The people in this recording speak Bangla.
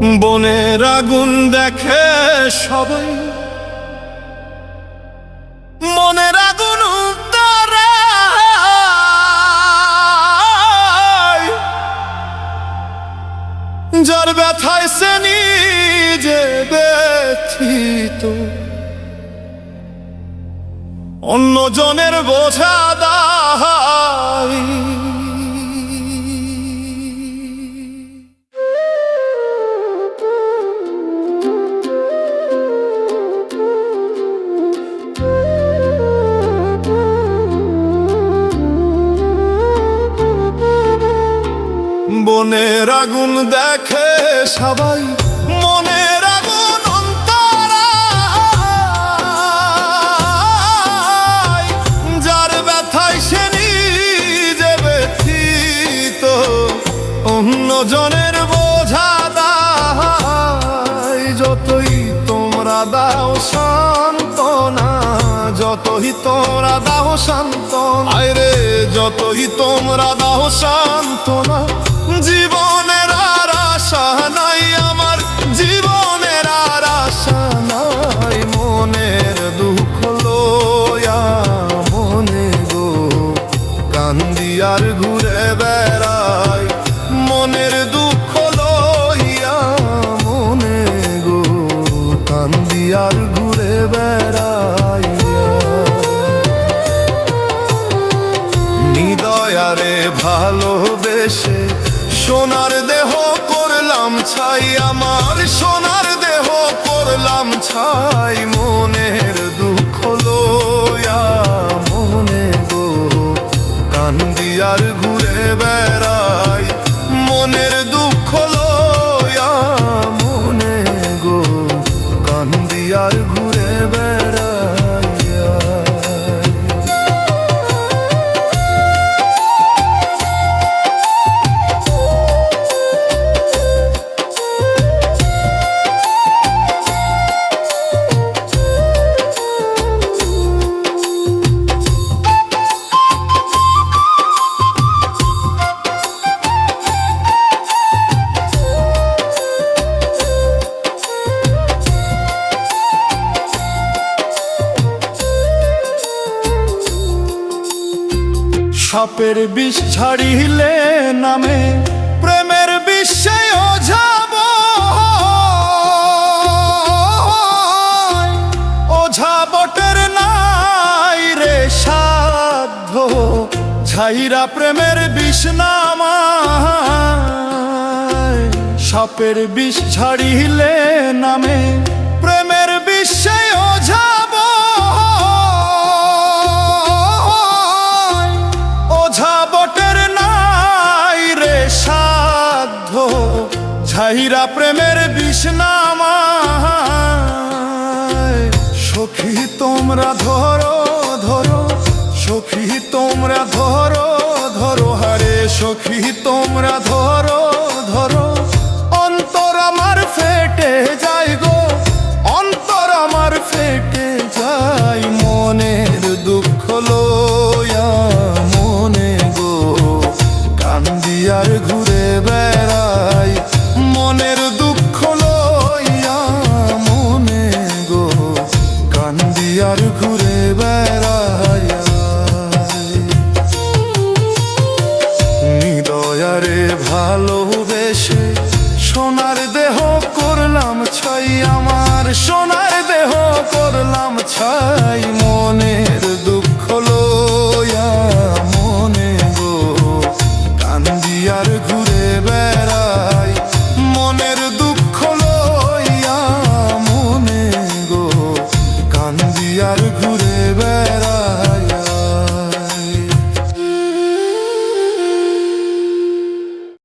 বনের আগুন দেখে সবাই, মনের আগুন উদ্ধারায়, যার ব্যথায় সে নিজে ব্যথিত, অন্যজনের বোঝা দায়। বনের আগুন দেখে সবাই, মনের আগুন অন্তরায়, যার ব্যথায় সে নিজে ব্যথিত, অন্যজনের বোঝা দায়। যতই তোমরা দাও সান্ত্বনা, যতই তোমরা দাও সান্ত্বনা, আরে যতই তোমরা দাও সান্ত্বনা, জীবনের আর আশা নাই আমার, জীবনের আর আশা নাই। মনের দুঃখ লইয়া মনে গো কান্দি আর ঘুরে বেড়াই, মনের দুঃখ লইয়া মনে গো কান্দি আর ঘুরে বেড়াই। নিদয়ারে ভালোবেসে সোনার দেহ করলাম ছাই, আমার সোনার দেহ করলাম ছাই। মনের দুঃখ লইয়া মনে গো কান্দি আর ঘুরে বেড়াই, মনের দুঃখ লইয়া মনে গো কান্দি আর ঘুরে বেড়াই। সাপের বিষ ছাড়িলে নামে প্রেমের বিষে ওঝাব, ওঝা বটের নাই রে সাধ্য, ঝাইরা প্রেমের বিষ নামায়। সাপের বিষ ছাড়িলে নামে প্রেমের বিষে ওঝাব, ঝাইরা প্রেমের বিষ নামায়। সখী তোমরা ধরো ধরো, সখী তোমরা ধরো ধরো, হারে সখী তোমরা ধরো ধরো, অন্তর আমার ফেটে যায় গো, অন্তর আমার ফেটে যায়। মনের দুঃখ লইয়া মনে গো কান্দি আর ঘুরে বেড়াই, মনের দুঃখ লইয়া মনে গো কান্দি আর ঘুরে বেড়াই। নিদয়ারে ভালোবেসে সোনার দেহ করলাম ছাই, আমার সোনার দেহ করলাম ছাই। মনের দুঃখ লইয়া মনে গো কান্দি আর ঘুরে বেড়াই, মনের দুঃখ লইয়া মনে গো কান্দি আর ঘুরে বেড়াই।